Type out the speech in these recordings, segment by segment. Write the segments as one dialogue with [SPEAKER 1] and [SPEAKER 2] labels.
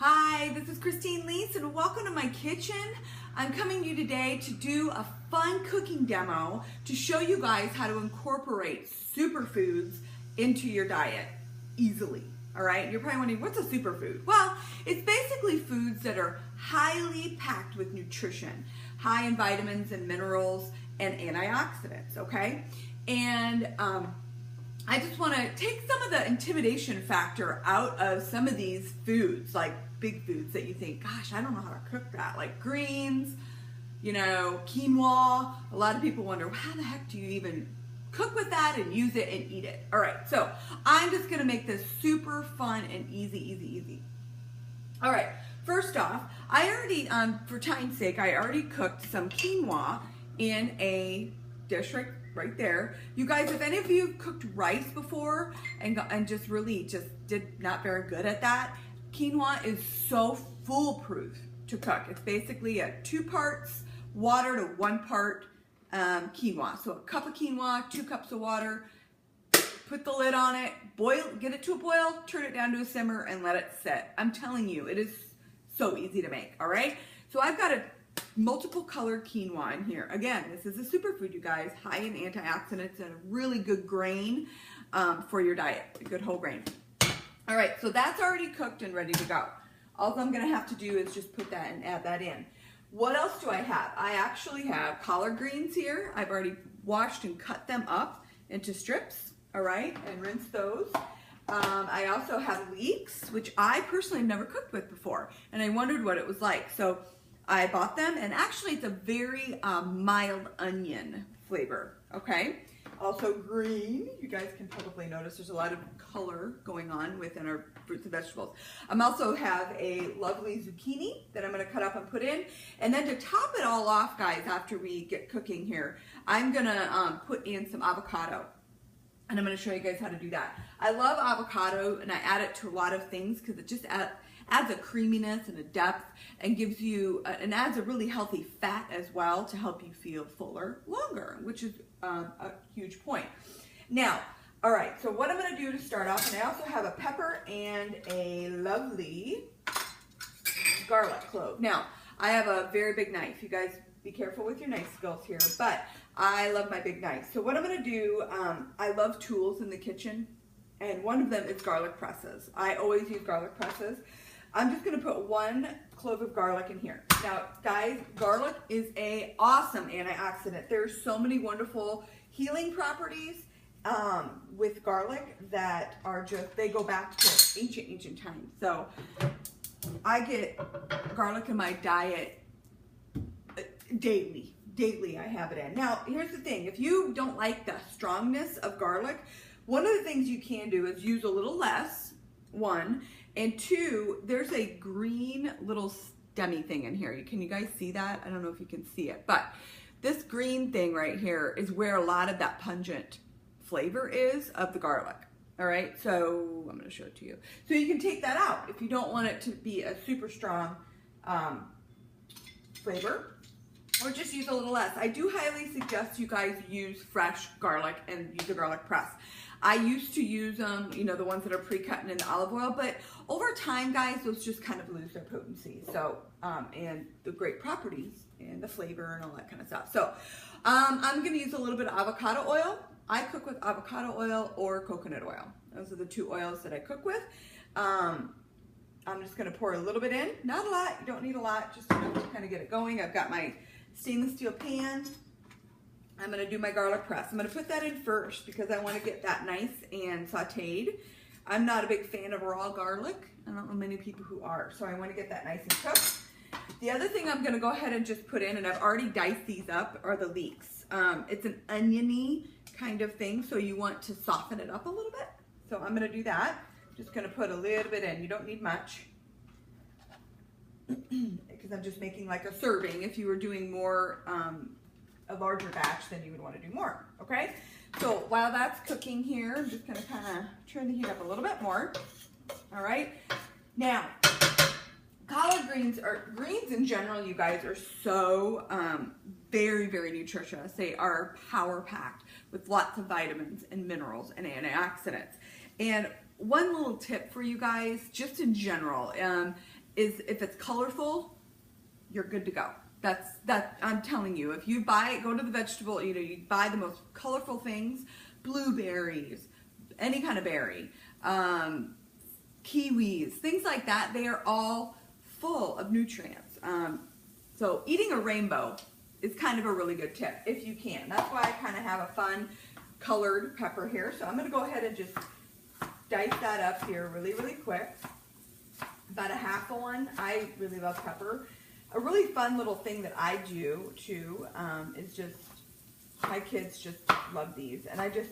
[SPEAKER 1] Hi, this is Christine Leese and welcome to my kitchen. I'm coming to you today to do a fun cooking demo to show you guys how to incorporate superfoods into your diet easily. All right, you're probably wondering, what's a superfood? Well, it's basically foods that are highly packed with nutrition, high in vitamins and minerals and antioxidants, okay? And I just want to take some of the intimidation factor out of some of these foods, like big foods that you think, gosh, I don't know how to cook that, like greens, you know, quinoa. A lot of people wonder, how the heck do you even cook with that and use it and eat it? All right, so I'm just going to make this super fun and easy. All right, first off, I already, for time's sake, I already cooked some quinoa in a dish right there. You guys, if any of you cooked rice before and just did not very good at that, quinoa is so foolproof to cook. It's basically a 2 parts water to 1 part quinoa. So a cup of quinoa, 2 cups of water, put the lid on it, boil, get it to a boil, turn it down to a simmer and let it sit. I'm telling you, it is so easy to make, all right? So I've got a multiple colored quinoa in here. Again, this is a superfood, you guys, high in antioxidants and a really good grain for your diet, a good whole grain. All right, so that's already cooked and ready to go. All I'm gonna have to do is just put that and add that in. What else do I have? I actually have collard greens here. I've already washed and cut them up into strips, all right, and rinsed those. I also have leeks, which I personally have never cooked with before, and I wondered what it was like. So I bought them, and actually it's a very mild onion flavor, okay? Also green, you guys can probably notice there's a lot of color going on within our fruits and vegetables. I also have a lovely zucchini that I'm gonna cut up and put in. And then to top it all off, guys, after we get cooking here, I'm gonna put in some avocado. And I'm gonna show you guys how to do that. I love avocado, and I add it to a lot of things because it just adds a creaminess and a depth and gives you, and adds a really healthy fat as well to help you feel fuller longer, which is a huge point. Now, all right, so what I'm gonna do to start off, and I also have a pepper and a lovely garlic clove. Now, I have a very big knife. You guys be careful with your knife skills here, but I love my big knife. So what I'm gonna do, I love tools in the kitchen, and one of them is garlic presses. I always use garlic presses. I'm just gonna put 1 clove of garlic in here. Now, guys, garlic is an awesome antioxidant. There's so many wonderful healing properties with garlic that are just, they go back to ancient times. So I get garlic in my diet daily. I have it in. Now, here's the thing. If you don't like the strongness of garlic, one of the things you can do is use a little less, 1, and 2, there's a green little stemmy thing in here. Can you guys see that? I don't know if you can see it, but this green thing right here is where a lot of that pungent flavor is of the garlic. All right, so I'm gonna show it to you. So you can take that out if you don't want it to be a super strong flavor, or just use a little less. I do highly suggest you guys use fresh garlic and use a garlic press. I used to use them, you know, the ones that are pre-cut and in the olive oil, but over time, guys, those just kind of lose their potency. So, and the great properties and the flavor and all that kind of stuff. So, I'm gonna use a little bit of avocado oil. I cook with avocado oil or coconut oil. Those are the 2 oils that I cook with. I'm just gonna pour a little bit in, not a lot, you don't need a lot, just enough to kind of get it going. I've got my stainless steel pan. I'm gonna do my garlic press. I'm gonna put that in first because I wanna get that nice and sauteed. I'm not a big fan of raw garlic. I don't know many people who are, so I wanna get that nice and cooked. The other thing I'm gonna go ahead and just put in, and I've already diced these up, are the leeks. It's an oniony kind of thing, so you want to soften it up a little bit. So I'm gonna do that. Just gonna put a little bit in. You don't need much because I'm just making like a serving. If you were doing more, a larger batch, then you would want to do more, okay? So while that's cooking here, I'm just gonna kind of turn the heat up a little bit more, all right? Now, collard greens in general, you guys, are so very nutritious. They are power-packed with lots of vitamins and minerals and antioxidants. And one little tip for you guys, just in general, is if it's colorful, you're good to go. I'm telling you, if you go to the vegetable, you buy the most colorful things, blueberries, any kind of berry, kiwis, things like that, they are all full of nutrients. So eating a rainbow is kind of a really good tip if you can. That's why I kind of have a fun colored pepper here. So I'm going to go ahead and just dice that up here really, really quick. About a half of one. I really love pepper. A really fun little thing that I do too is just, my kids just love these. And I just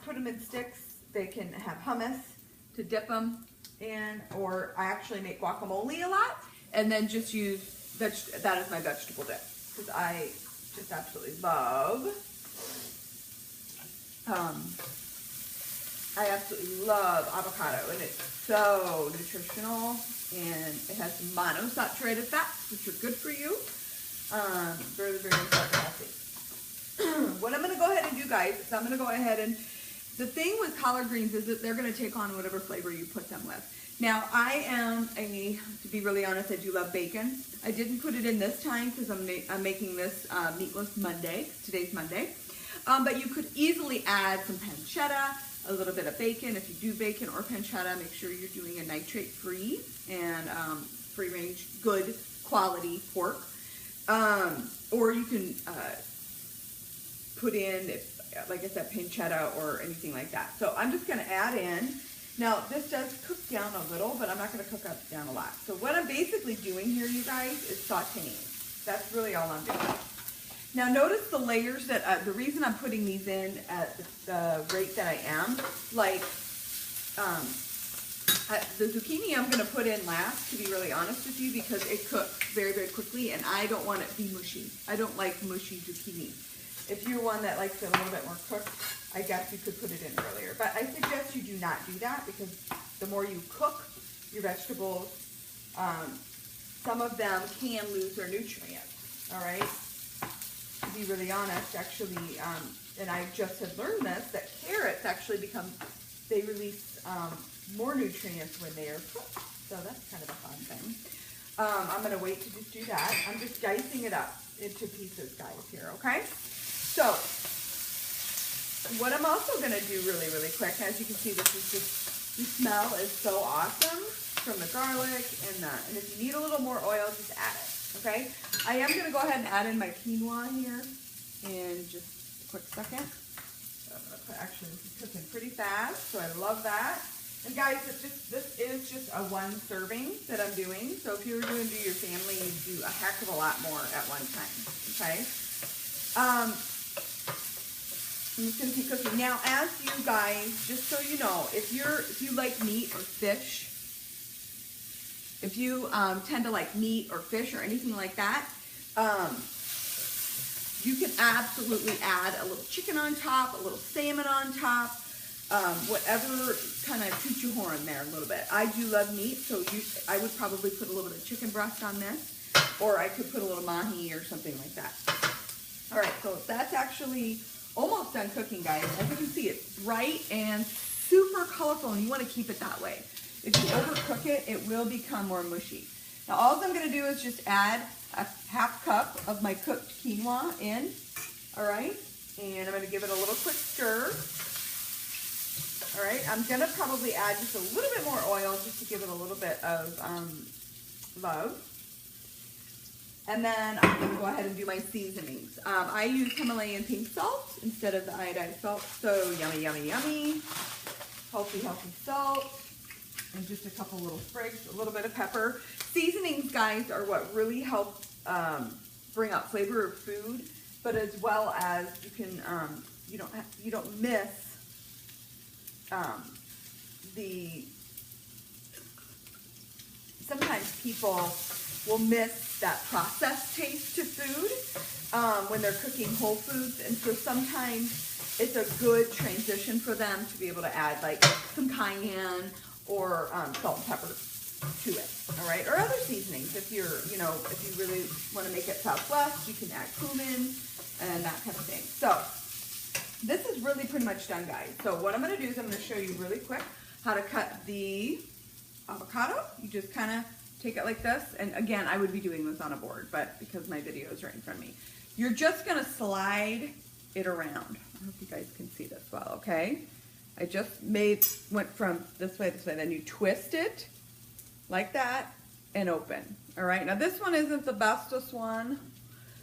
[SPEAKER 1] put them in sticks. They can have hummus to dip them in, or I actually make guacamole a lot and then just use that as my vegetable dip, because I just absolutely love avocado, and it's so nutritional, and it has monosaturated fats, which are good for you. Very, very important, healthy. What I'm going to go ahead and do, guys, is I'm going to go ahead and, the thing with collard greens is that they're going to take on whatever flavor you put them with. Now, to be really honest, I do love bacon. I didn't put it in this time because I'm making this meatless Monday. Today's Monday. But you could easily add some pancetta, a little bit of bacon. If you do bacon or pancetta, make sure you're doing a nitrate-free and free-range, good quality pork. Or you can put in, like I said, pancetta or anything like that. So I'm just going to add in. Now, this does cook down a little, but I'm not going to cook up down a lot. So what I'm basically doing here, you guys, is sauteing. That's really all I'm doing. Now, notice the layers that, the reason I'm putting these in at the rate that I am, like the zucchini I'm going to put in last, to be really honest with you, because it cooks very, very quickly, and I don't want it to be mushy. I don't like mushy zucchini. If you're one that likes it a little bit more cooked, I guess you could put it in earlier. But I suggest you do not do that, because the more you cook your vegetables, some of them can lose their nutrients, all right? To be really honest, actually, and I just had learned this, that carrots actually they release more nutrients when they are cooked. So that's kind of a fun thing. I'm going to wait to just do that. I'm just dicing it up into pieces, guys, here, okay? So, what I'm also going to do really, really quick, as you can see, the smell is so awesome from the garlic and if you need a little more oil, just add it, okay? I am going to go ahead and add in my quinoa here in just a quick second. So I'm going to put, actually, this is cooking pretty fast, so I love that. And guys, this is just a one serving that I'm doing. So if you were going to do your family, you'd do a heck of a lot more at one time, okay? I'm just going to keep cooking. Now, as you guys, just so you know, if you like meat or fish, if you tend to like meat or fish or anything like that, you can absolutely add a little chicken on top, a little salmon on top, whatever kind of toot your horn there a little bit. I do love meat, so I would probably put a little bit of chicken breast on this, or I could put a little mahi or something like that. All right, so that's actually almost done cooking, guys. As you can see, it's bright and super colorful, and you want to keep it that way. If you overcook it, it will become more mushy. Now, all I'm going to do is just add a half cup of my cooked quinoa in, all right? And I'm going to give it a little quick stir. All right, I'm going to probably add just a little bit more oil just to give it a little bit of love. And then I'm going to go ahead and do my seasonings. I use Himalayan pink salt instead of the iodized salt. So yummy, yummy, yummy. Healthy, healthy salt. And just a couple little sprigs, a little bit of pepper. Seasonings, guys, are what really help bring out flavor of food, but as well as you can, you don't miss sometimes people will miss that processed taste to food when they're cooking whole foods, and so sometimes it's a good transition for them to be able to add like some cayenne or salt and pepper to it, all right? Or other seasonings. If you're, if you really want to make it Southwest, you can add cumin and that kind of thing. So this is really pretty much done, guys. So what I'm going to do is I'm going to show you really quick how to cut the avocado. You just kind of take it like this, and again, I would be doing this on a board, but because my video is right in front of me, you're just gonna slide it around. I hope you guys can see this well, okay? I just went from this way, then you twist it like that and open. All right, now this one isn't the bestest one.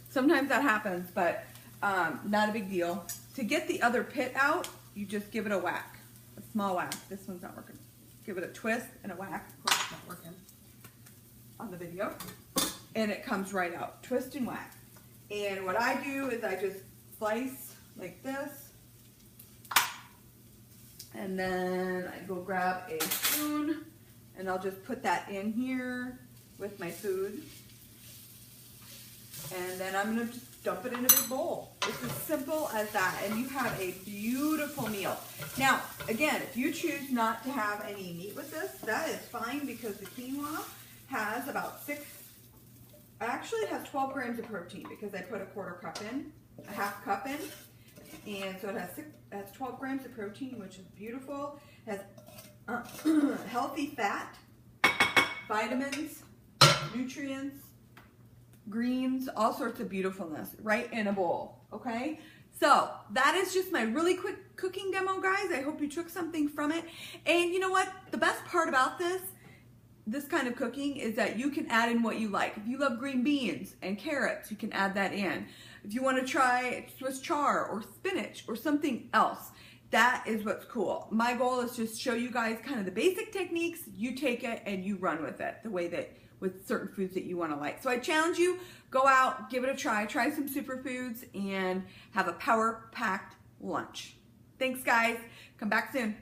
[SPEAKER 1] Sometimes that happens, but not a big deal. To get the other pit out, you just give it a whack, a small whack. This one's not working. Give it a twist and a whack. Of course, it's not working on the video. And it comes right out. Twist and whack. And what I do is I just slice like this. And then I go grab a spoon and I'll just put that in here with my food. And then I'm gonna just dump it in a big bowl. It's as simple as that, and you have a beautiful meal. Now, again, if you choose not to have any meat with this, that is fine, because the quinoa has about actually it has 12 grams of protein, because I put a half cup in, and so it has 12 grams of protein, which is beautiful. It has healthy fat, vitamins, nutrients, greens, all sorts of beautifulness right in a bowl, okay? So that is just my really quick cooking demo, guys. I hope you took something from it. And you know what? The best part about this kind of cooking is that you can add in what you like. If you love green beans and carrots, you can add that in. If you want to try Swiss chard or spinach or something else, that is what's cool. My goal is just show you guys kind of the basic techniques. You take it and you run with it the way that with certain foods that you want to like. So I challenge you, go out, give it a try some superfoods, and have a power-packed lunch. Thanks, guys. Come back soon.